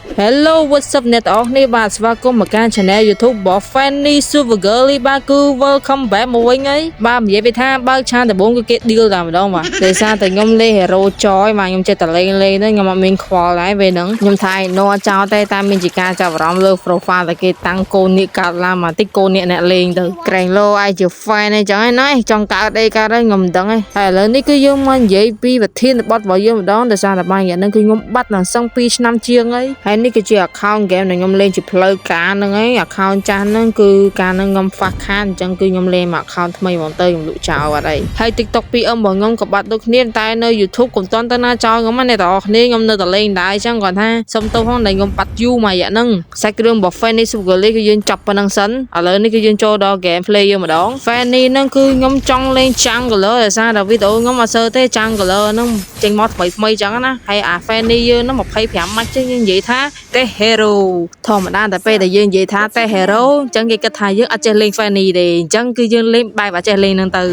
Hello what's up អ្នកទាំងអស់គ្នាបាទស្វាគមន៍មកកាន់ Channel YouTube របស់ Fanny Supergirl បាទគឺ welcome back មកវិញហើយបាទនិយាយពីថាបើកឆានដំបូងគឺគេ deal តែម្ដងបាទដោយសារតែខ្ញុំលេង Hero Joy បាទខ្ញុំចេះតែលេងទៅខ្ញុំអត់មានខ្វល់ដែរពេលហ្នឹងខ្ញុំថាឯណូចោលតែមានជាការចាប់អារម្មណ៍លើ profile តែគេតាំងកូននេះកើតឡើងមកតិចកូននេះអ្នកលេងទៅក្រែងលោឲ្យជា fan អីចឹងហ្នឹងណាចង់កើតអីកើតហើយខ្ញុំមិនដឹងទេហើយឥឡូវនេះគឺយើងមកនិយាយពីវិធានបទរបស់យើងម្ដងដោយសារតែបាយហ្នឹងគឺខ្ញុំបាត់ដល់សឹង2ឆ្នាំជាងហើយនេះគឺជា account game ដែលខ្ញុំលេងជាផ្លូវការហ្នឹងឯង account ចាស់ហ្នឹងគឺការហ្នឹងខ្ញុំ fast ខានអញ្ចឹងគឺខ្ញុំលេងមក account ថ្មីហ្មងទៅខ្ញុំលក់ចោលអត់អីហើយ TikTok 2M របស់ខ្ញុំក៏បាត់ដូចគ្នាតែនៅ YouTube កុំតន់ទៅណាចោលខ្ញុំណាអ្នកទាំងអស់គ្នាខ្ញុំនៅតែលេងដែរអញ្ចឹងគាត់ថាសុំទោសផងដែលខ្ញុំបាត់ view មួយរយៈហ្នឹងសាច់គ្រឿងរបស់ Fanny Supergirl គឺយើងចាប់ប៉ុណ្្នឹងសិនឥឡូវនេះគឺយើងចូលដល់ gameplay យើងម្ដង Fanny ហ្នឹងគឺខ្ញុំចង់លេង Jungler ដោយសារតែវីដេអូខ្ញុំអត់សូវទេ Jungler ហ្នឹងចេញមកថ្មីអញ្ចឹងណាហើយអា Fanny យើងហ្នឹង25ម៉ាច់ចឹងយើងនិយាយថាទេ Hero ធម្មតាតែពេលដែលយើងនិយាយថាតែ Hero អញ្ចឹងគេគិតថាយើងអត់ចេះលេង Fanny ទេអញ្ចឹងគឺយើងលេងបែបអត់ចេះលេងហ្នឹងទៅ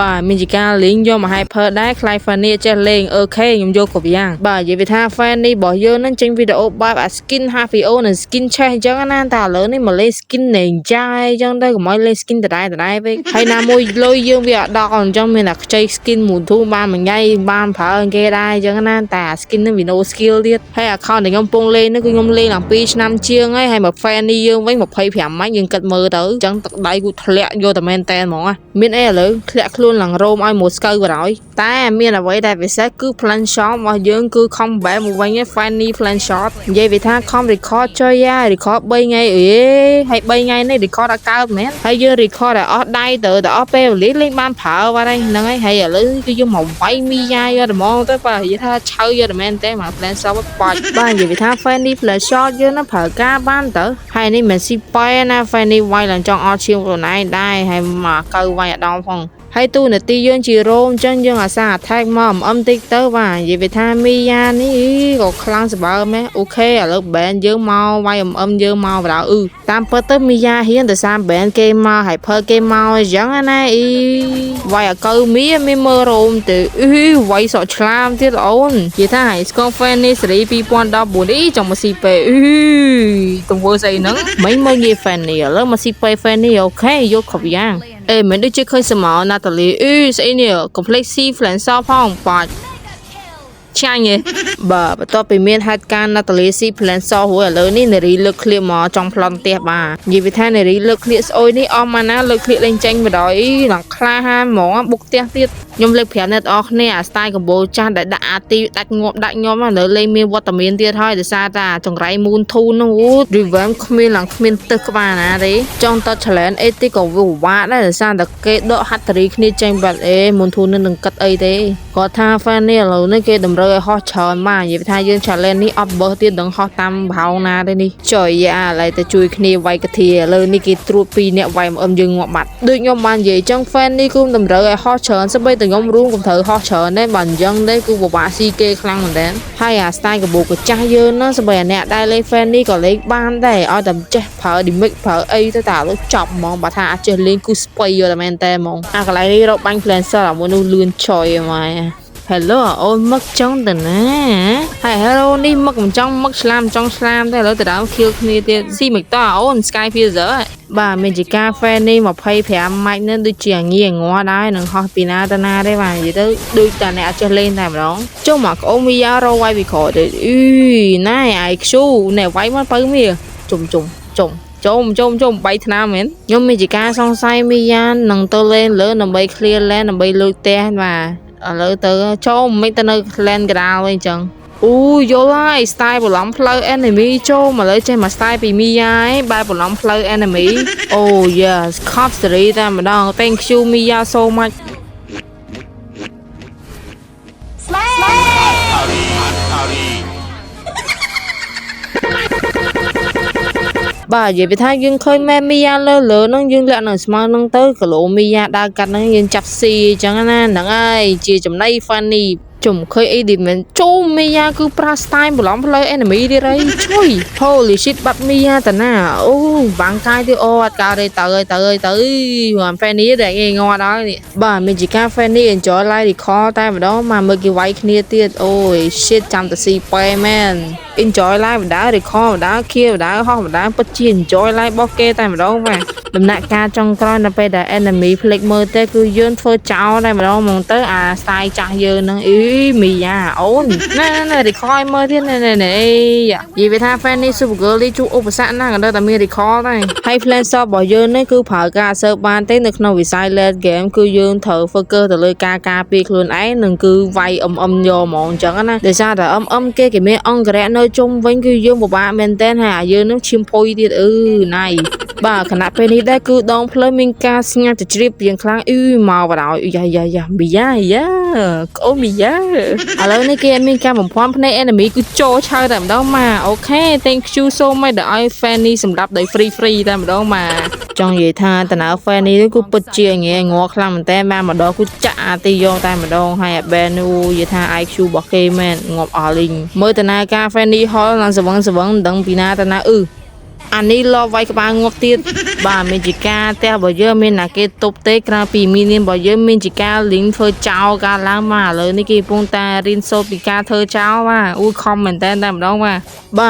បាទមានជាការលេងយកមក hyper ដែរខ្លាយ Fanny ចេះលេងអូខេខ្ញុំយកគ្រប់យ៉ាងបាទនិយាយពីថា Fanny របស់យើងហ្នឹងចេញវីដេអូបែបអា skin Havio និង skin Chess អញ្ចឹងណាតែឥឡូវនេះមកលេង skin នៃចាយអញ្ចឹងទៅកុំឲ្យលេង skin ដដែលពេកហើយណាមួយលុយយើងវាអត់ដល់អញ្ចឹងមានតែខ្ចី skin មួយធូបានមួយថ្ងៃបានប្រើគេដែរអញ្ចឹងណាតែ skin ហ្នឹងវា no skill ទៀតហើយ account ដែលខ្ញុំពងលេងហ្នឹងគឺខ្ញុំលេងឡើង2ឆ្នាំជាងហើយមក Fanny យើងវិញ25ម៉ាច់យើងគិតមើលទៅអញ្ចឹងទឹកដៃគូធ្លាក់យកតែមែនតែនហ្មងមានអីឥឡូវធ្លាក់ខ្លួនឡើងរោមឲ្យមួយស្កូវបណ្ដោយតែមានអ្វីដែលពិសេសគឺ plan shot របស់យើងគឺ comeback មកវិញឯ Fanny plan shot និយាយពីថា com record ចុយ record 3ថ្ងៃអេហើយ3ថ្ងៃនេះ record អត់កើតមែនហើយយើង record ឲ្យអស់ដៃទៅតែអស់ពេលវេលាលេងបានប្រើបាត់ហ្នឹងហើយឥឡូវគឺយើងមកវាយមីយ៉ាយកតែហ្មងទៅបើនិយាយថាឆៅយកតែមែនតែមក plan shot បាច់បាទនិយាយពីថា Fanny plan shot យើងនឹងប្រើការបានទៅហើយនេះមិនស៊ីប៉ែណា Fanny វាយឡើងចង់អត់ឈាមខ្លួនឯងដែរហើយមកកៅវាយអដងផងហើយទូនាទីយើងជារោមអញ្ចឹងយើងអាសា attack មកអមតិចទៅបាទនិយាយពីថាមីយ៉ានេះក៏ខ្លាំងសម្បើមហ៎អូខេឥឡូវ ban យើងមកវាយអមយើងមកបដៅតាមពិតទៅមីយ៉ាហ៊ានទៅសាម ban គេមកហើយភើគេមកអញ្ចឹងណាវាយអកៅមីមានមើលរោមទៅវាយសក់ឆ្លាមទៀតអូននិយាយថាហើយស្គង Fanny សេរី2014ចង់មកស៊ីពេទង្វើស្អីហ្នឹងមិនមើលងាយ Fanny ឥឡូវមកស៊ីពេ Fanny អូខេយកគ្រប់យ៉ាងមិនដូចជាឃើញសមោណាតាលីស្អីនេះ complex C flancer ផងបាច់ចាញ់បាទបន្ទាប់ពីមានហេតុការណ៍ណាតាលី C flancer រួចឥឡូវនេះនារីលើកឃ្លៀកមកចង់ប្លន់ផ្ទះបាទនិយាយពីថានារីលើកឃ្លៀកស្អុយនេះអស់មកណាលើកឃ្លៀកលេងចេញបដ යි ឡើងក្លាហានហ្មងបុកផ្ទះទៀតខ្ញុំលើកប្រាប់អ្នកនរអគ្នាអា style កម្ពុជាចាស់ដែលដាក់អាទីដាច់ងាប់ដាក់ខ្ញុំនៅលេងមានវត្តមានទៀតហើយដោយសារតែចង្រៃ Moon 2 នោះrevamp គ្មានឡើងគ្មានទឹកក្បាលណាទេចង់ត challenge អេទីក៏វាពិបាកដែរដោយសារតែគេដក hattery គ្នាចេញបាត់ Moon 2 នឹងគិតអីទេគាត់ថា Fanny ឥឡូវនេះគេតម្រូវឲ្យហោះច្រើនមកនិយាយថាយើង challenge នេះអត់បើទៀតនឹងហោះតាមប្រហោងណាទេនេះចុយឥឡូវទៅជួយគ្នាវាយកធាឥឡូវនេះគេត្រួត2នាក់វាយមកយើងងាប់បាត់ដូចខ្ញុំបាននិយាយចឹង Fanny គឺតម្រូវឲ្យហោះច្រើនស្បីតែខ្ញុំរួមកុំត្រូវហោះច្រើនដែរបើអញ្ចឹងទេគឺពិបាកស៊ីគេខ្លាំងមែនតើហើយអា style កម្ពុជាចាស់យើងហ្នឹងស្បីអាអ្នកដែលលេង Fanny ក៏លេងបានដែរឲ្យតែចេះប្រើ dimix ប្រើអីទៅតែឥឡូវចប់ហ្មងបើថាអាចចេះលេងគឺស្ពៃយកតែមែនតើហ្មងអាកន្លែងនេះរកបាញ់ flancer អាមួយនោះលឿនចុយហ្មងHello អូនមកចង់ទៅណាហើយ Hello នេះមកមិនចង់មកឆ្លាមចង់ឆ្លាមតែឥឡូវទៅដើមខៀវគ្នាទៀតស៊ីមិនតអូន Sky Freezer បាទមានជាការ Fanny 25ម៉ាច់នេះដូចជាងាយងាស់ដែរនឹងហោះពីណាទៅណាទេបាទនិយាយទៅដូចតែអ្នកចេះលេងតែម្ដងចុះមកក្អមមីយ៉ារវាយពីក្រោយទៅណែ IQ ណែវាយមកបើមីជុំ3ឆ្នាំមែនខ្ញុំមានជាការសង្ស័យមីយ៉ានឹងទៅលេងលើដើម្បី clear land ដើម្បីលើកផ្ទះបាទឥឡូវទៅចូលមិនទៅនៅ land កដាលវិញអញ្ចឹងយល់ហើយ style បន្លំផ្លូវ enemy ចូលមកលើចេះមក style ពីមីយ៉ាឯងបែបបន្លំផ្លូវ enemy yes cop series តែម្ដង thank you មីយ៉ា so muchបាទនិយាយពីថាយើងឃើញមែមីយ៉ាលើហ្នឹងយើងលាក់នៅស្មើនឹងទៅគីឡូមីយ៉ាដើរកាត់ហ្នឹងយើងចាប់ស៊ីអញ្ចឹងណាហ្នឹងហើយជាចំណៃ Fanny ជុំឃើញអីដែលមិនជុំមីយ៉ាគឺប្រាស្ទាយបន្លំផ្លូវ enemy ទៀតហើយជួយ Holy shit បាត់មីយ៉ាតាណាអូបាំងកាយទៀតអូអត់កើតទេទៅមក Fanny ដែលងាត់ហើយនេះបាទមានជាការ Fanny enjoy live recall តែម្ដងមកមើលគេវាយគ្នាទៀតអូយ shit ចាំតែស៊ីប៉ែមែន enjoy live ម្ដង recall ម្ដង kill ម្ដងហោះម្ដងពិតជា enjoy live របស់គេតែម្ដងបាទដំណាក់កាលចុងក្រោយនៅពេលដែល enemy ភ្លេចមើលទេគឺយើងធ្វើចោលតែម្ដងមកទៅអាស្ទាយចាស់យើងហ្នឹងអីមីយ៉ាអូនណែ recall មើលទៀតណែអីនិយាយវាថា Fanny Super Girl ជួបឧបសគ្គណាស់ក៏នៅតែមាន recall ដែរហើយ plan shot របស់យើងនេះគឺប្រើការសើបបានទេនៅក្នុងវិស័យ late game គឺយើងត្រូវ focus ទៅលើការការពារខ្លួនឯងនឹងគឺវាយយកហ្មងអញ្ចឹងណាដោយសារតែគេមានអង្គរៈនៅជុំវិញគឺយើងពិបាកមែនតើហើយយើងនឹងឈាមភុយទៀតណៃបាទខណៈពេលនេះដែរគឺដងផ្លូវមានការស្ងាត់ជ្រាបយ៉ាងខ្លាំងមកបដ យ៉ាមីយ៉ាកូនមីយ៉ាឥឡូវនេះគេមានការបំភាន់ភ្នែក enemy គឺចូលឆៅតែម្ដងមកអូខេ thank you so much ដែលឲ្យ Fanny សម្រាប់ដោយ free តែម្ដងមកចង់និយាយថាតើ Fanny នេះគឺពិតជាងាយងល់ខ្លាំងមែនតើម្ដងគឺចាក់អាទីយកតែម្ដងហើយអា Ben និយាយថា IQ របស់គេមែនងាប់អស់លីងមើលតើការ Fanny Hall ឡើងសវឹងមិនដឹងពីណាតើអានេះលវាយក្បាលងាប់ទៀតបាទមានជាការផ្ទះរបស់យើងមានណាគេទប់ទេក្រៅពីមីនៀនរបស់យើងមានជាការលីងធ្វើចោលការឡើងមកឥឡូវនេះគេកំពុងតែរៀនសូត្រពីការធ្វើចោលបាទខំមែនតើតែម្ដងបា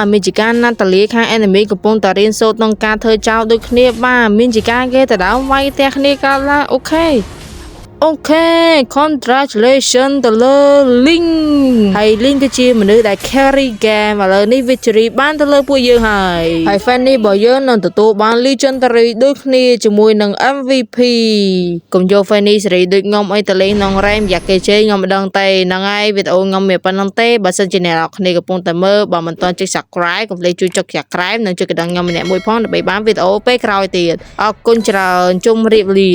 ទមានជាការណាត់តលាខាង enemy កំពុងតែរៀនសូត្រក្នុងការធ្វើចោលដូចគ្នាបាទមានជាការគេទៅដល់វាយផ្ទះគ្នាកើតឡើងអូខេ congratulations ទៅលើ Link ហើយ Link គឺជាមនុស្សដែល carry game ឥឡូវនេះ victory បានទៅលើពួកយើងហើយ Fanny របស់យើងនឹងទទួលបាន legendary ដូចគ្នាជាមួយនឹង MVP កុំយក Fanny សេរីដូចខ្ញុំអីទៅលេងក្នុង rank យ៉ាគេជេខ្ញុំមិនដឹងទេហ្នឹងហើយវីដេអូខ្ញុំមានប៉ុណ្្នឹងទេបើសិនជាអ្នកនរគ្នាកំពុងតែមើលបើមិនទាន់ចុច subscribe កុំភ្លេចជួយចុច subscribe និងចុចកណ្ដឹងខ្ញុំម្នាក់មួយផងដើម្បីបានវីដេអូពេលក្រោយទៀតអរគុណច្រើនជម្រាបលា